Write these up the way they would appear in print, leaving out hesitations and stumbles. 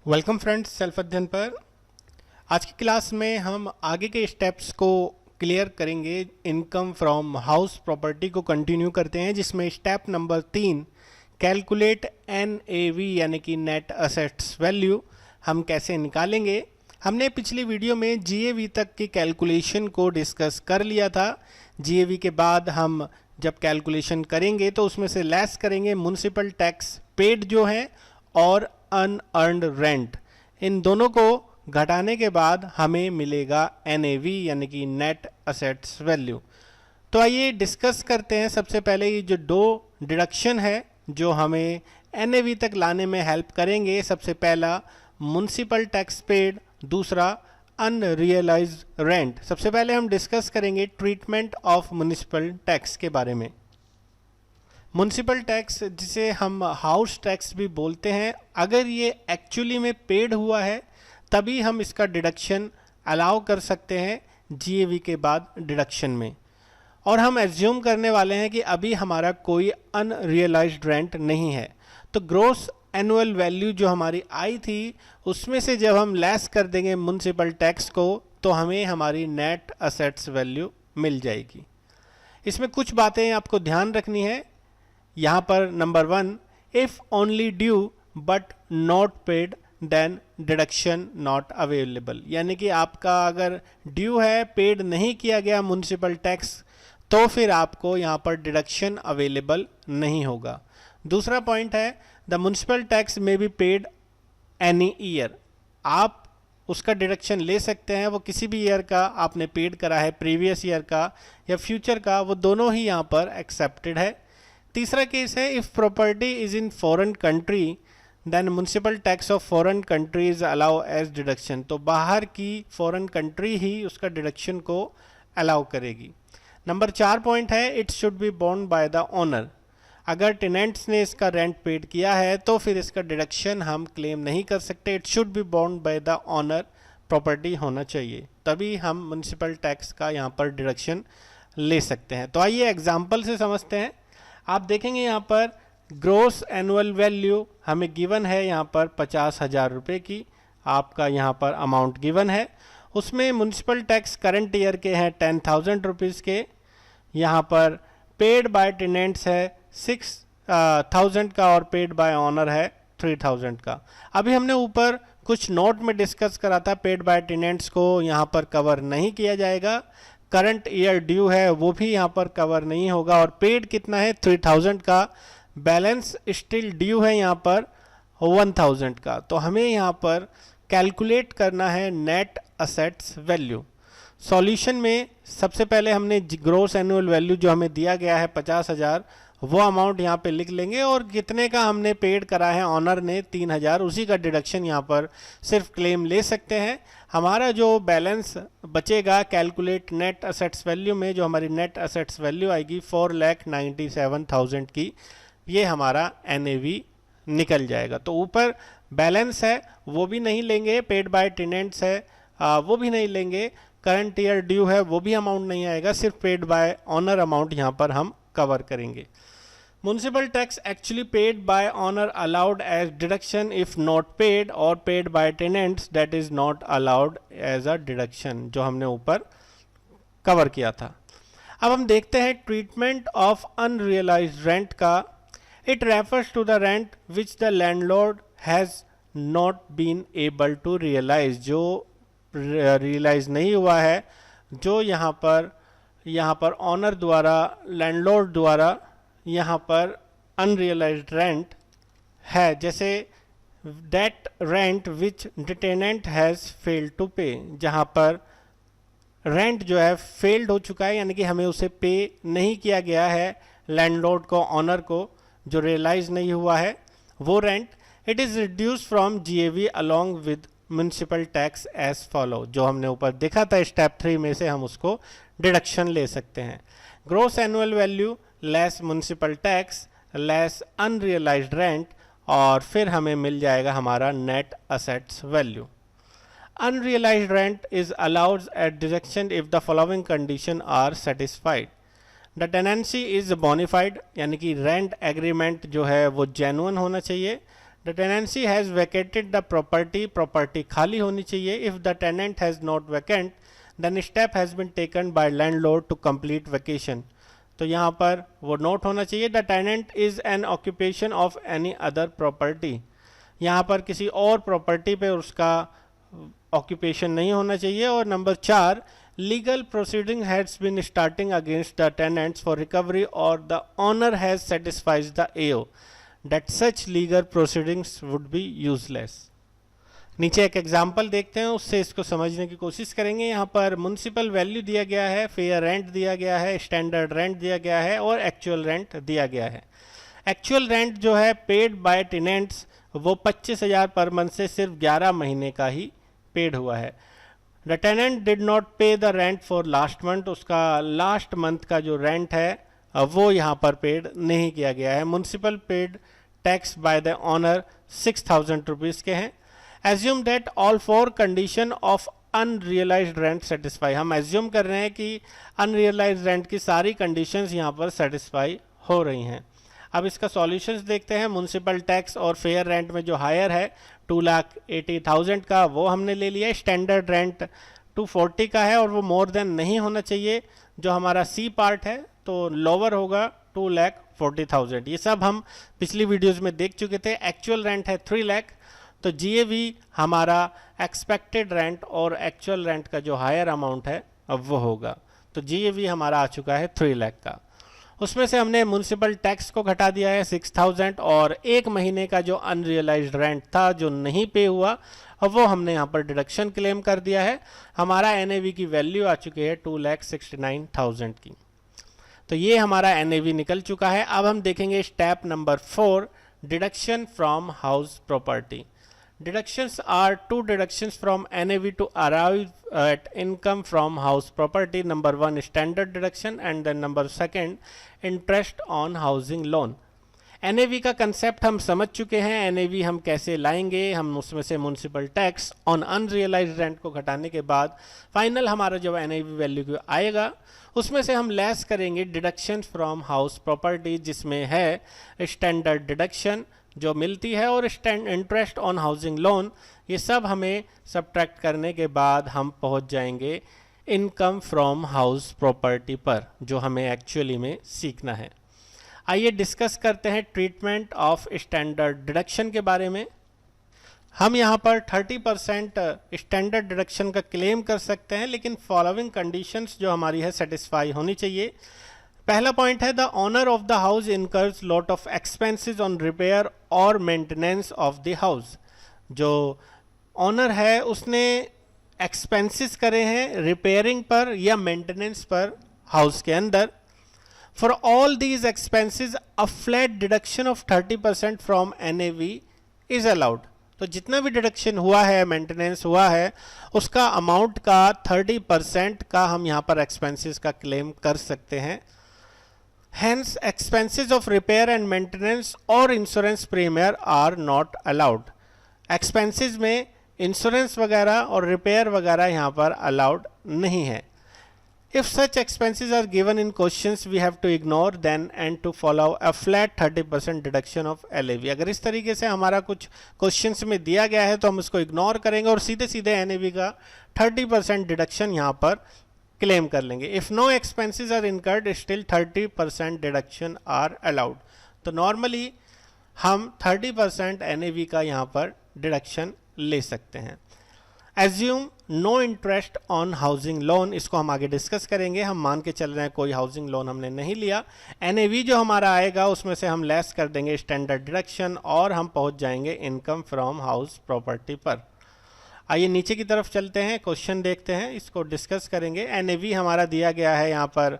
Welcome friends, self अध्ययन पर आज की क्लास में हम आगे के स्टेप्स को क्लियर करेंगे। इनकम फ्रॉम हाउस प्रॉपर्टी को कंटिन्यू करते हैं, जिसमें स्टेप नंबर 3 कैलकुलेट एनएवी यानी कि नेट असेट्स वैल्यू हम कैसे निकालेंगे। हमने पिछली वीडियो में जीएवी तक की कैलकुलेशन को डिस्कस कर लिया था। जीएवी के बाद हम जब कैलकुलेशन करेंगे तो उसमें से लेस करेंगे म्युनिसिपल टैक्स पेड जो है और अनअर्न्ड रेंट, इन दोनों को घटाने के बाद हमें मिलेगा एनएवी यानी कि नेट असेट्स वैल्यू। तो आइए डिस्कस करते हैं। सबसे पहले ये जो दो डिडक्शन है जो हमें एनएवी तक लाने में हेल्प करेंगे। सबसे पहला म्युनिसिपल टैक्स पेड, दूसरा अनरियलाइज्ड रेंट। सबसे पहले हम डिस्कस करेंगे ट्रीटमेंट ऑफ म्युनिसिपल टैक्स के बारे में। म्युनिसिपल टैक्स, जिसे हम हाउस टैक्स भी बोलते हैं, अगर ये एक्चुअली में पेड हुआ है तभी हम इसका डिडक्शन अलाउ कर सकते हैं जीएवी के बाद डिडक्शन में। और हम एज्यूम करने वाले हैं कि अभी हमारा कोई अनरियलाइज्ड रेंट नहीं है। तो ग्रोस एनुअल वैल्यू जो हमारी आई थी उसमें से जब हम लेस कर देंगे म्युनिसिपल टैक्स को तो हमें हमारी नेट असेट्स वैल्यू मिल जाएगी। इसमें कुछ बातें आपको ध्यान रखनी है। यहाँ पर number 1, if only due but not paid then deduction not available, यानी कि आपका अगर ड्यू है, पेड नहीं किया गया म्युनिसिपल टैक्स, तो फिर आपको यहाँ पर डिडक्शन अवेलेबल नहीं होगा। दूसरा पॉइंट है द म्युनिसिपल टैक्स में बी पेड एनी ईयर, आप उसका डिडक्शन ले सकते हैं, वो किसी भी ईयर का आपने पेड करा है, प्रीवियस ईयर का या फ्यूचर का, वो दोनों ही यहाँ पर एक्सेप्टेड है। तीसरा केस है if property is in foreign country then municipal tax of foreign countries allow as deduction, तो बाहर की फॉरेन कंट्री ही उसका डिडक्शन को अलाउ करेगी। नंबर 4 पॉइंट है it should be borne by the owner, अगर टेनेंट्स ने इसका रेंट पेड किया है तो फिर इसका डिडक्शन हम क्लेम नहीं कर सकते। It should be borne by the owner, property होना चाहिए, तभी हम म्युनिसिपल टैक्स का यहाँ पर डिडक्शन ले सकते हैं। तो आइए एग्जाम्पल से समझते हैं। आप देखेंगे यहाँ पर ग्रोस एनुअल वैल्यू हमें गिवन है यहाँ पर 50,000 रुपये की, आपका यहाँ पर अमाउंट गिवन है। उसमें म्युनिसिपल टैक्स करंट ईयर के हैं 10,000 रुपीज़ के, यहाँ पर पेड बाय टेनेंट्स है 6,000 का और पेड बाय ऑनर है 3,000 का। अभी हमने ऊपर कुछ नोट में डिस्कस करा था, पेड बाय टेनेंट्स को यहाँ पर कवर नहीं किया जाएगा, करंट ईयर ड्यू है वो भी यहाँ पर कवर नहीं होगा, और पेड कितना है 3,000 का, बैलेंस स्टिल ड्यू है यहाँ पर 1,000 का। तो हमें यहाँ पर कैलकुलेट करना है नेट असेट्स वैल्यू। सॉल्यूशन में सबसे पहले हमने ग्रोस एनुअल वैल्यू जो हमें दिया गया है 50,000, वो अमाउंट यहाँ पे लिख लेंगे, और कितने का हमने पेड करा है ऑनर ने 3,000, उसी का डिडक्शन यहाँ पर सिर्फ क्लेम ले सकते हैं। हमारा जो बैलेंस बचेगा कैलकुलेट नेट असेट्स वैल्यू में, जो हमारी नेट असेट्स वैल्यू आएगी 4,97,000 की, ये हमारा एनएवी निकल जाएगा। तो ऊपर बैलेंस है वो भी नहीं लेंगे, पेड बाय टेनेंट्स है वो भी नहीं लेंगे, करंट ईयर ड्यू है वो भी अमाउंट नहीं आएगा, सिर्फ पेड बाय ऑनर अमाउंट यहाँ पर हम कवर करेंगे। Municipal tax actually paid by owner allowed as deduction if not paid, और paid by tenants that is not allowed as a deduction, जो हमने ऊपर कवर किया था। अब हम देखते हैं ट्रीटमेंट ऑफ अनरियलाइज्ड रेंट का। It refers to the rent which the landlord has not been able to realise, जो रियलाइज नहीं हुआ है, जो यहाँ पर ऑनर द्वारा, लैंडलॉर्ड द्वारा यहाँ पर अनरियलाइज्ड रेंट है। जैसे debt rent which the tenant has failed to pay, जहाँ पर रेंट जो है फेल्ड हो चुका है, यानी कि हमें उसे पे नहीं किया गया है लैंडलॉर्ड को, ऑनर को, जो रियलाइज नहीं हुआ है वो rent. It is reduce from GAV along with municipal tax as follow, जो हमने ऊपर देखा था स्टेप 3 में से हम उसको डिडक्शन ले सकते हैं। Gross annual value less municipal tax less unrealised rent, और फिर हमें मिल जाएगा हमारा net assets value. Unrealised rent is allowed at deduction if the following condition are satisfied. The tenancy is bona fide, यानी कि रेंट एग्रीमेंट जो है वो जेन्युइन होना चाहिए। The tenancy has vacated the property, property खाली होनी चाहिए. If the tenant has not vacant then step has been taken by landlord to complete vacation. तो यहाँ पर वो नोट होना चाहिए the tenant is an occupation of any other property. यहाँ पर किसी और प्रॉपर्टी पे उसका ऑक्यूपेशन नहीं होना चाहिए. और number 4, legal proceeding has been starting against the tenants for recovery और the owner has satisfies the AO that such legal proceedings would be useless. नीचे एक एग्जाम्पल देखते हैं, उससे इसको समझने की कोशिश करेंगे. यहाँ पर म्युनिसिपल वैल्यू दिया गया है, फेयर रेंट दिया गया है, स्टैंडर्ड रेंट दिया गया है और एक्चुअल रेंट दिया गया है. एक्चुअल रेंट जो है पेड बाय टेनेंट्स वो 25,000 पर मंथ से सिर्फ 11 महीने का ही पेड हुआ है. द टेनेंट डिड नॉट पे the rent for last month, उसका लास्ट मंथ का जो रेंट है वो यहाँ पर पेड नहीं किया गया है. Municipal paid tax by the owner 6,000 rupees के हैं. Assume that all 4 condition of unrealised rent satisfy. हम एज्यूम कर रहे हैं कि अनरियलाइज्ड रेंट की सारी कंडीशंस यहाँ पर सेटिस्फाई हो रही हैं. अब इसका सॉल्यूशंस देखते हैं. म्युनिसिपल टैक्स और फेयर रेंट में जो हायर है 2,80,000 का वो हमने ले लिया. स्टैंडर्ड रेंट 240 का है और वो मोर देन नहीं होना चाहिए. जो हमारा सी पार्ट है तो लोअर होगा 2,40,000. ये सब हम पिछली वीडियोस में देख चुके थे. एक्चुअल रेंट है 3 लाख. तो जीएवी हमारा एक्सपेक्टेड रेंट और एक्चुअल रेंट का जो हायर अमाउंट है अब वो होगा. तो जीएवी हमारा आ चुका है 3 लाख का. उसमें से हमने म्युनिसिपल टैक्स को घटा दिया है 6,000 और एक महीने का जो अनरियलाइज्ड रेंट था जो नहीं पे हुआ अब वो हमने यहाँ पर डिडक्शन क्लेम कर दिया है. हमारा एनएवी की वैल्यू आ चुकी है 2,69,000 की. तो ये हमारा एनएवी निकल चुका है. अब हम देखेंगे step number 4, deduction from house property. Deductions are 2 deductions from NAV to arrive at income from house property. Number 1 standard deduction and then number 2 interest on housing loan. NAV का कंसेप्ट हम समझ चुके हैं. NAV हम कैसे लाएंगे, हम उसमें से municipal tax on unrealised rent को घटाने के बाद फाइनल हमारा जो NAV वैल्यू आएगा उसमें से हम लेस करेंगे डिडक्शन फ्रॉम हाउस प्रॉपर्टी जिसमें है स्टैंडर्ड डिडक्शन जो मिलती है और इंटरेस्ट ऑन हाउसिंग लोन. ये सब हमें सब्ट्रैक्ट करने के बाद हम पहुंच जाएंगे इनकम फ्रॉम हाउस प्रॉपर्टी पर जो हमें एक्चुअली में सीखना है. आइए डिस्कस करते हैं ट्रीटमेंट ऑफ स्टैंडर्ड डिडक्शन के बारे में. हम यहाँ पर 30% स्टैंडर्ड डिडक्शन का क्लेम कर सकते हैं लेकिन फॉलोइंग कंडीशंस जो हमारी है सेटिस्फाई होनी चाहिए. पहला पॉइंट है the owner of the house incurs lot of expenses on repair और मेंटेनेंस ऑफ द हाउस. जो ऑनर है उसने एक्सपेंसेस करे हैं रिपेयरिंग पर या मेंटेनेंस पर हाउस के अंदर. For all these expenses a flat deduction of 30% from NAV is allowed. तो जितना भी डिडक्शन हुआ है मेंटेनेंस हुआ है उसका अमाउंट का 30% का हम यहाँ पर एक्सपेंसेस का क्लेम कर सकते हैं. Hence, expenses of repair and maintenance or insurance premium are not allowed. Expenses में इंश्योरेंस वगैरह और रिपेयर वगैरह यहाँ पर अलाउड नहीं है. If such expenses are given in questions, we have to ignore them and to follow a flat 30% deduction of LAV. अगर इस तरीके से हमारा कुछ क्वेश्चंस में दिया गया है तो हम इसको इग्नोर करेंगे और सीधे सीधे NAV का 30% डिडक्शन यहाँ पर क्लेम कर लेंगे. If no expenses are incurred still 30% deduction are allowed. तो नॉर्मली हम 30% NAV का यहाँ पर डिडक्शन ले सकते हैं. Assume no interest on housing loan, इसको हम आगे डिस्कस करेंगे. हम मान के चल रहे हैं कोई हाउसिंग लोन हमने नहीं लिया. NAV जो हमारा आएगा उसमें से हम लेस कर देंगे स्टैंडर्ड डिडक्शन और हम पहुँच जाएंगे इनकम फ्रॉम हाउस प्रॉपर्टी पर. आइए नीचे की तरफ चलते हैं, क्वेश्चन देखते हैं, इसको डिस्कस करेंगे. NAV हमारा दिया गया है यहाँ पर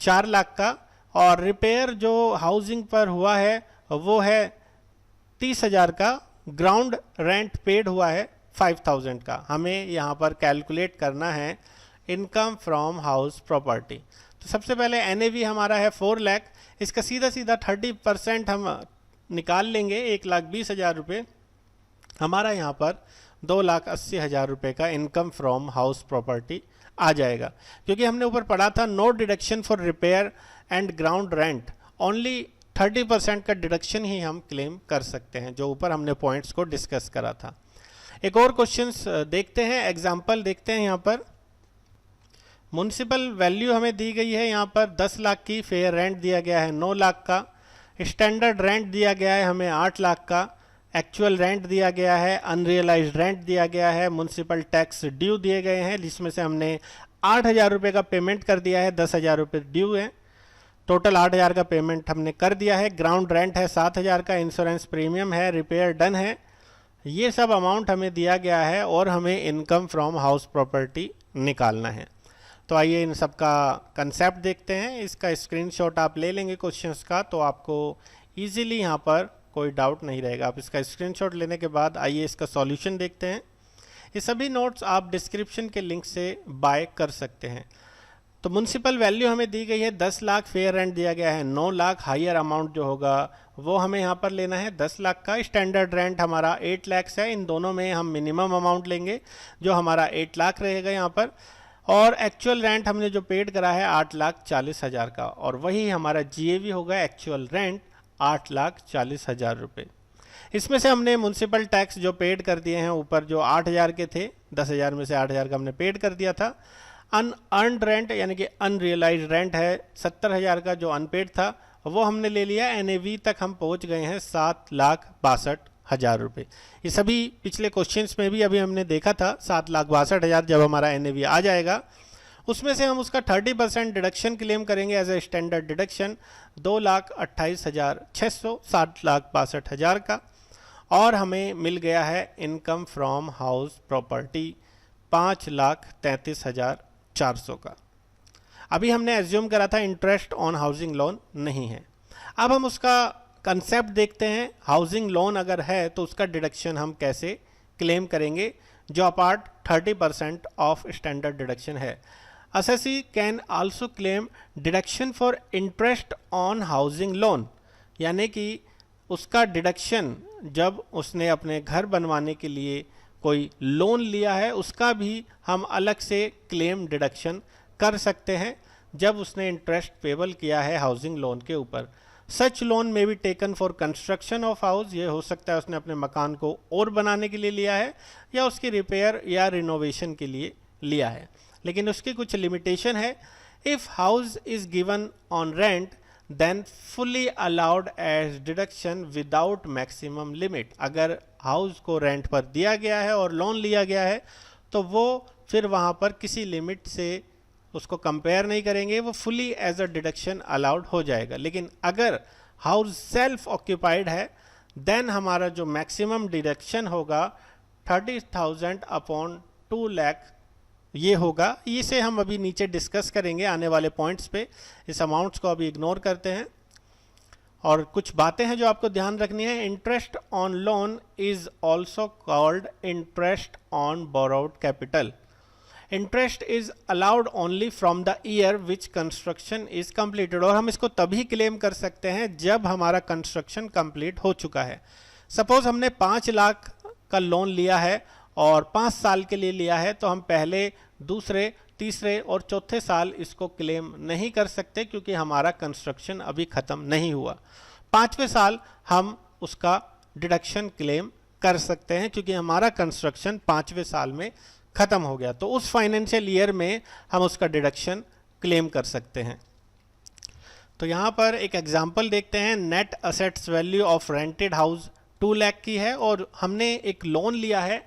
4 लाख का और रिपेयर जो हाउसिंग पर हुआ है वो है 30,000 का. ग्राउंड रेंट पेड हुआ है 5,000 का. हमें यहाँ पर कैलकुलेट करना है इनकम फ्रॉम हाउस प्रॉपर्टी. तो सबसे पहले NAV हमारा है 4 लाख. इसका सीधा सीधा 30% हम निकाल लेंगे 1,20,000 रुपये. हमारा यहाँ पर 2,80,000 रुपये का इनकम फ्रॉम हाउस प्रॉपर्टी आ जाएगा. क्योंकि हमने ऊपर पढ़ा था no deduction for repair and ground rent, only 30% का डिडक्शन ही हम क्लेम कर सकते हैं, जो ऊपर हमने पॉइंट्स को डिस्कस करा था। एक और क्वेश्चंस देखते हैं, एग्जांपल देखते हैं। यहाँ पर म्युनिसिपल वैल्यू हमें दी गई है, यहाँ पर 10 लाख की, फेयर रेंट दिया गया है 9 लाख का, स्टैंडर्ड रेंट दिया गया है हमें 8 लाख का, एक्चुअल रेंट दिया गया है, अनरियलाइज्ड रेंट दिया गया है, म्युनिसिपल टैक्स ड्यू दिए गए हैं जिसमें से हमने 8,000 रुपये का पेमेंट कर दिया है, 10,000 रुपये ड्यू है, टोटल 8,000 का पेमेंट हमने कर दिया है, ग्राउंड रेंट है 7,000 का, इंश्योरेंस प्रीमियम है, रिपेयर डन है, ये सब अमाउंट हमें दिया गया है और हमें इनकम फ्रॉम हाउस प्रॉपर्टी निकालना है। तो आइए इन सब का कंसेप्ट देखते हैं। इसका स्क्रीनशॉट आप ले लेंगे क्वेश्चंस का, तो आपको इजीली यहाँ पर कोई डाउट नहीं रहेगा। आप इसका स्क्रीनशॉट लेने के बाद आइए इसका सॉल्यूशन देखते हैं। ये सभी नोट्स आप डिस्क्रिप्शन के लिंक से बाय कर सकते हैं। तो म्युनिसिपल वैल्यू हमें दी गई है 10 लाख, फेयर रेंट दिया गया है 9 लाख, हायर अमाउंट जो होगा वो हमें यहाँ पर लेना है 10 लाख का, स्टैंडर्ड रेंट हमारा 8 लाख है, इन दोनों में हम मिनिमम अमाउंट लेंगे जो हमारा 8 लाख रहेगा यहाँ पर, और एक्चुअल रेंट हमने जो पेड करा है 8,40,000 का, और वही हमारा जीएवी होगा एक्चुअल रेंट 8,40,000 रुपये। इसमें से हमने म्युनिसिपल टैक्स जो पेड कर दिए हैं ऊपर, जो 8,000 के थे, 10,000 में से 8,000 का हमने पेड कर दिया था। अनअर्नड रेंट यानी कि अनरियलाइज्ड रेंट है 70,000 का, जो अनपेड था वो हमने ले लिया। एनएवी तक हम पहुंच गए हैं 7,62,000 रुपये। ये सभी पिछले क्वेश्चंस में भी अभी हमने देखा था 7,62,000 जब हमारा एनएवी आ जाएगा, उसमें से हम उसका 30% डिडक्शन क्लेम करेंगे एज ए स्टैंडर्ड डिडक्शन 2,28,600, 7,62,000 का, और हमें मिल गया है इनकम फ्रॉम हाउस प्रॉपर्टी 5,33,400 का। अभी हमने एज्यूम करा था इंटरेस्ट ऑन हाउसिंग लोन नहीं है। अब हम उसका कंसेप्ट देखते हैं। हाउसिंग लोन अगर है तो उसका डिडक्शन हम कैसे क्लेम करेंगे, जो अपार्ट 30% ऑफ स्टैंडर्ड डिडक्शन है। Assessee can also claim deduction for interest on housing loan, यानी कि उसका डिडक्शन जब उसने अपने घर बनवाने के लिए कोई लोन लिया है उसका भी हम अलग से क्लेम डिडक्शन कर सकते हैं जब उसने इंटरेस्ट पेबल किया है हाउसिंग लोन के ऊपर। सच लोन में भी taken for construction of house, ये हो सकता है उसने अपने मकान को और बनाने के लिए लिया है या उसकी रिपेयर या रिनोवेशन के लिए लिया है, लेकिन उसकी कुछ लिमिटेशन है। If house is given on rent then fully allowed as deduction without maximum limit. अगर हाउस को रेंट पर दिया गया है और लोन लिया गया है तो वो फिर वहाँ पर किसी लिमिट से उसको कंपेयर नहीं करेंगे, वो fully as a deduction allowed हो जाएगा। लेकिन अगर हाउस सेल्फ ऑक्यूपाइड है देन हमारा जो मैक्सिमम डिडक्शन होगा 30,000 अपॉन 2 लाख ये होगा। इसे हम अभी नीचे डिस्कस करेंगे आने वाले पॉइंट्स पे। इस अमाउंट्स को अभी इग्नोर करते हैं। और कुछ बातें हैं जो आपको ध्यान रखनी है। Interest on loan is also called interest on borrowed capital. Interest is allowed only from the year which construction is completed, और हम इसको तभी क्लेम कर सकते हैं जब हमारा कंस्ट्रक्शन कंप्लीट हो चुका है। सपोज हमने 5 लाख का लोन लिया है और 5 साल के लिए लिया है, तो हम पहले, दूसरे, तीसरे और चौथे साल इसको क्लेम नहीं कर सकते क्योंकि हमारा कंस्ट्रक्शन अभी ख़त्म नहीं हुआ। 5वें साल हम उसका डिडक्शन क्लेम कर सकते हैं क्योंकि हमारा कंस्ट्रक्शन 5वें साल में ख़त्म हो गया, तो उस फाइनेंशियल ईयर में हम उसका डिडक्शन क्लेम कर सकते हैं। तो यहाँ पर एक एग्जांपल देखते हैं। Net assets value of rented house 2 lakh की है और हमने एक लोन लिया है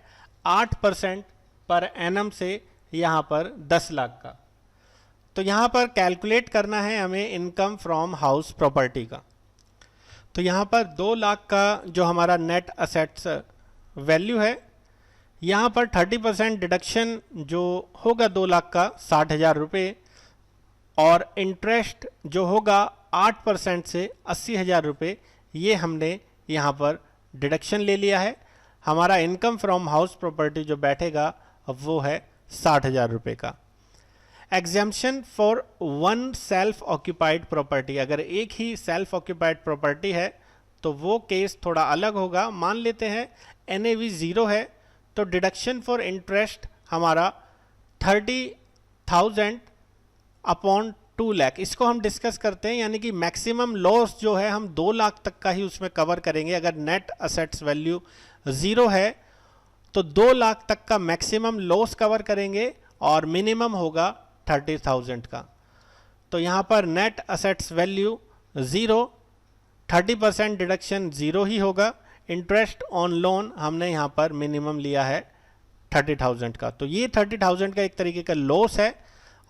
8% पर एनम से यहाँ पर 10 लाख का। तो यहाँ पर कैलकुलेट करना है हमें इनकम फ्रॉम हाउस प्रॉपर्टी का। तो यहाँ पर 2 लाख का जो हमारा नेट असेट्स वैल्यू है, यहाँ पर 30% डिडक्शन जो होगा 2 लाख का 60,000 रुपये, और इंटरेस्ट जो होगा 8% से 80,000 रुपये, ये हमने यहाँ पर डिडक्शन ले लिया है। हमारा इनकम फ्रॉम हाउस प्रॉपर्टी जो बैठेगा वो है 60,000 रुपये का। Exemption for one self occupied property, अगर एक ही सेल्फ ऑक्यूपाइड प्रॉपर्टी है तो वो केस थोड़ा अलग होगा। मान लेते हैं एनएवी 0 है तो डिडक्शन फॉर इंटरेस्ट हमारा 30,000 अपॉन 2 लाख, इसको हम डिस्कस करते हैं। यानी कि मैक्सिमम लॉस जो है हम 2 लाख तक का ही उसमें कवर करेंगे। अगर नेट असेट्स वैल्यू 0 है तो 2 लाख तक का मैक्सिमम लॉस कवर करेंगे और मिनिमम होगा 30,000 का। तो यहाँ पर नेट असेट्स वैल्यू 0, 30% डिडक्शन 0 ही होगा। इंटरेस्ट ऑन लोन हमने यहाँ पर मिनिमम लिया है 30,000 का। तो ये 30,000 का एक तरीके का लॉस है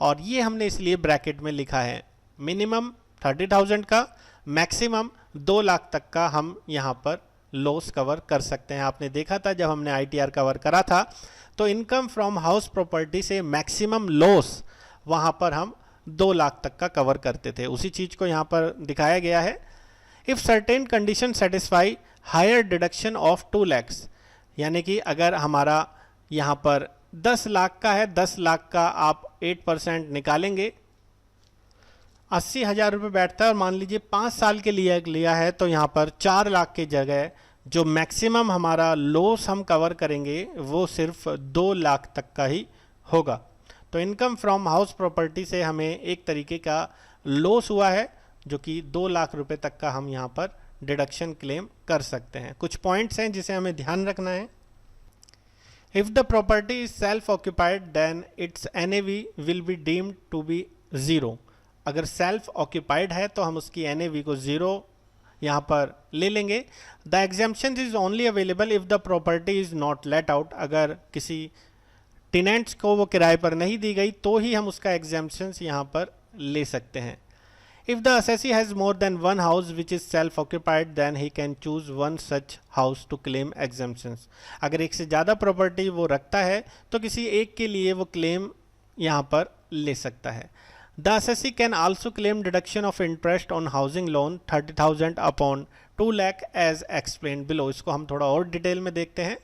और ये हमने इसलिए ब्रैकेट में लिखा है। मिनिमम 30,000 का, मैक्सिमम 2 लाख तक का हम यहाँ पर लॉस कवर कर सकते हैं। आपने देखा था जब हमने ITR कवर करा था तो इनकम फ्रॉम हाउस प्रॉपर्टी से मैक्सिमम लॉस वहाँ पर हम 2 लाख तक का कवर करते थे। उसी चीज़ को यहाँ पर दिखाया गया है। If certain condition satisfy higher deduction of 2 lakhs, यानी कि अगर हमारा यहाँ पर 10 लाख का है, 10 लाख का आप 8% निकालेंगे, 80,000 रुपये बैठता है और मान लीजिए 5 साल के लिए लिया है तो यहाँ पर 4 लाख की जगह जो मैक्सिमम हमारा लॉस हम कवर करेंगे वो सिर्फ 2 लाख तक का ही होगा। तो इनकम फ्रॉम हाउस प्रॉपर्टी से हमें एक तरीके का लॉस हुआ है जो कि 2 लाख रुपए तक का हम यहाँ पर डिडक्शन क्लेम कर सकते हैं। कुछ पॉइंट्स हैं जिसे हमें ध्यान रखना है। If the property is self occupied then its NAV will be deemed to be 0। अगर सेल्फ ऑक्यूपाइड है तो हम उसकी NAV को 0 यहाँ पर ले लेंगे। The exemption is only available if the property is not let out. अगर किसी टेनेंट्स को वो किराए पर नहीं दी गई तो ही हम उसका एग्जेम्पशंस यहाँ पर ले सकते हैं। If the assessee has more than one house which is self-occupied, then he can choose one such house to claim exemptions. अगर एक से ज़्यादा प्रॉपर्टी वो रखता है तो किसी एक के लिए वो क्लेम यहाँ पर ले सकता है। The assessee can also claim deduction of interest on housing loan 30,000 upon 2 lakh as explained below. इसको हम थोड़ा और डिटेल में देखते हैं।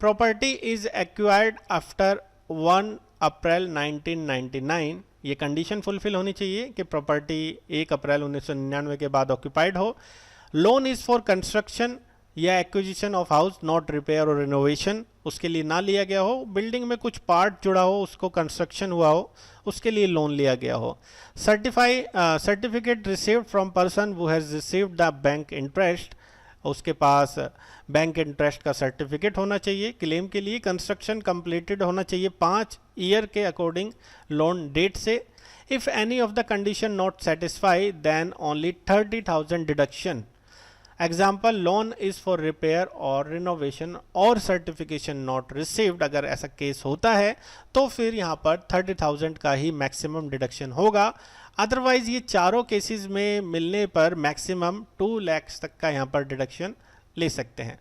Property is acquired after 1 अप्रैल 1999। ये कंडीशन फुलफिल होनी चाहिए कि प्रॉपर्टी 1 अप्रैल 1999 के बाद ऑक्यूपाइड हो। लोन इज़ फॉर कंस्ट्रक्शन या acquisition of house, not repair और रिनोवेशन, उसके लिए ना लिया गया हो। बिल्डिंग में कुछ पार्ट जुड़ा हो, उसको कंस्ट्रक्शन हुआ हो, उसके लिए लोन लिया गया हो। Certificate received from person who has received the bank interest, उसके पास बैंक इंटरेस्ट का सर्टिफिकेट होना चाहिए क्लेम के लिए। कंस्ट्रक्शन कंप्लीटेड होना चाहिए 5 ईयर के अकॉर्डिंग लोन डेट से। If any of the condition not satisfy then only 30,000 deduction. Example, loan is for repair और रिनोवेशन और सर्टिफिकेशन नॉट रिसीव्ड। अगर ऐसा केस होता है तो फिर यहाँ पर 30,000 का ही मैक्सिमम डिडक्शन होगा। अदरवाइज ये चारों केसेस में मिलने पर मैक्सिमम 2 लाख तक का यहाँ पर डिडक्शन ले सकते हैं।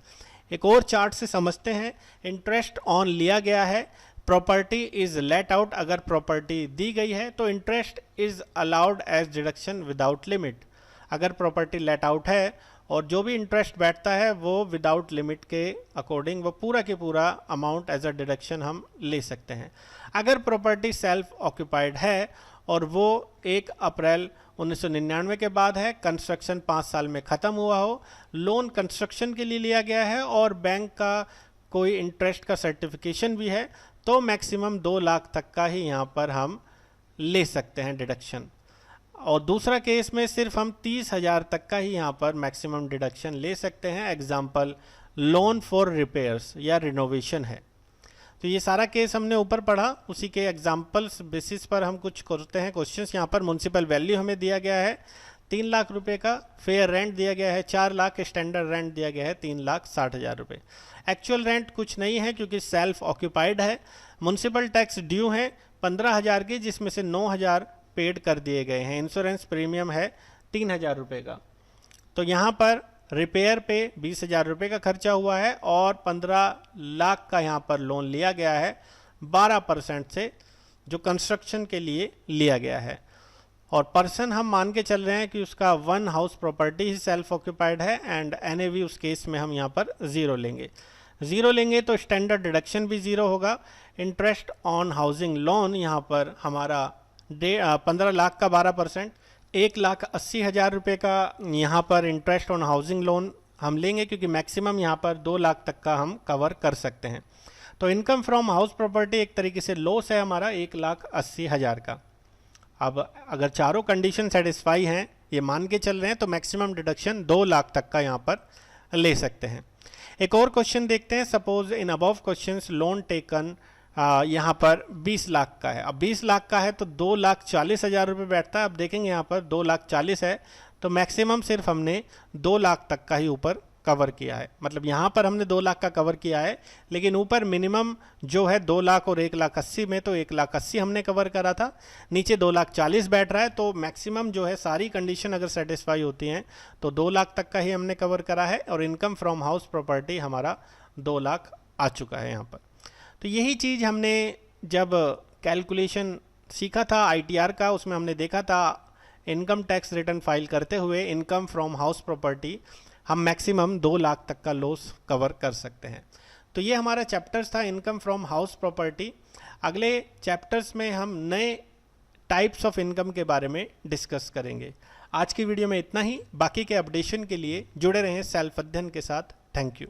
एक और चार्ट से समझते हैं। इंटरेस्ट ऑन लिया गया है, प्रॉपर्टी इज़ लेट आउट। अगर प्रॉपर्टी दी गई है तो interest is allowed as deduction without limit. अगर प्रॉपर्टी लेट आउट है और जो भी इंटरेस्ट बैठता है वो विदाउट लिमिट के अकॉर्डिंग वो पूरा के पूरा अमाउंट एज अ डिडक्शन हम ले सकते हैं। अगर प्रॉपर्टी सेल्फ ऑक्यूपाइड है और वो 1 अप्रैल 1999 के बाद है, कंस्ट्रक्शन 5 साल में ख़त्म हुआ हो, लोन कंस्ट्रक्शन के लिए लिया गया है और बैंक का कोई इंटरेस्ट का सर्टिफिकेशन भी है, तो मैक्सिमम 2 लाख तक का ही यहाँ पर हम ले सकते हैं डिडक्शन। और दूसरा केस में सिर्फ हम 30,000 तक का ही यहाँ पर मैक्सिमम डिडक्शन ले सकते हैं। एग्जाम्पल, लोन फॉर रिपेयर्स या रिनोवेशन है। तो ये सारा केस हमने ऊपर पढ़ा, उसी के एग्जाम्पल्स बेसिस पर हम कुछ करते हैं क्वेश्चंस। यहाँ पर म्युनिसिपल वैल्यू हमें दिया गया है 3 लाख रुपए का, फेयर रेंट दिया गया है 4 लाख, स्टैंडर्ड रेंट दिया गया है 3,60,000 रुपये। एक्चुअल रेंट कुछ नहीं है क्योंकि सेल्फ ऑक्यूपाइड है। म्युनिसिपल टैक्स ड्यू है 15,000 की, जिसमें से 9,000 पेड कर दिए गए हैं। इंश्योरेंस प्रीमियम है 3,000 रुपये का। तो यहाँ पर रिपेयर पे 20,000 रुपये का खर्चा हुआ है और 15 लाख का यहाँ पर लोन लिया गया है 12% से, जो कंस्ट्रक्शन के लिए लिया गया है। और पर्सन हम मान के चल रहे हैं कि उसका 1 हाउस प्रॉपर्टी ही सेल्फ ऑक्यूपाइड है एंड NAV उस केस में हम यहाँ पर 0 लेंगे। 0 लेंगे तो स्टैंडर्ड डिडक्शन भी 0 होगा। इंटरेस्ट ऑन हाउसिंग लोन यहाँ पर हमारा 15 लाख का 12%, 1,80,000 रुपये का यहाँ पर इंटरेस्ट ऑन हाउसिंग लोन हम लेंगे क्योंकि मैक्सिमम यहाँ पर 2 लाख तक का हम कवर कर सकते हैं। तो इनकम फ्रॉम हाउस प्रॉपर्टी एक तरीके से लॉस है हमारा 1,80,000 का। अब अगर चारों कंडीशन सेटिस्फाई हैं, ये मान के चल रहे हैं, तो मैक्सिमम डिडक्शन 2 लाख तक का यहाँ पर ले सकते हैं। एक और क्वेश्चन देखते हैं। Suppose in above questions loan taken यहाँ पर 20 लाख का है। अब 20 लाख का है तो 2,40,000 रुपये बैठता है। अब देखेंगे यहाँ पर 2,40,000 है तो मैक्सिमम सिर्फ हमने 2 लाख तक का ही ऊपर कवर किया है। मतलब यहाँ पर हमने 2 लाख का कवर किया है, लेकिन ऊपर मिनिमम जो है 2 लाख और 1,80,000 में, तो 1,80,000 हमने कवर करा था। नीचे 2,40,000 बैठ रहा है, तो मैक्सिमम जो है सारी कंडीशन अगर सेटिस्फाई होती हैं तो 2 लाख तक का ही हमने कवर करा है और इनकम फ्रॉम हाउस प्रॉपर्टी हमारा 2 लाख आ चुका है यहाँ पर। तो यही चीज़ हमने जब कैलकुलेशन सीखा था ITR का, उसमें हमने देखा था इनकम टैक्स रिटर्न फाइल करते हुए इनकम फ्रॉम हाउस प्रॉपर्टी हम मैक्सिमम 2 लाख तक का लॉस कवर कर सकते हैं। तो ये हमारा चैप्टर्स था इनकम फ्रॉम हाउस प्रॉपर्टी। अगले चैप्टर्स में हम नए टाइप्स ऑफ इनकम के बारे में डिस्कस करेंगे। आज की वीडियो में इतना ही। बाकी के अपडेशन के लिए जुड़े रहें सेल्फ अध्ययन के साथ। Thank you.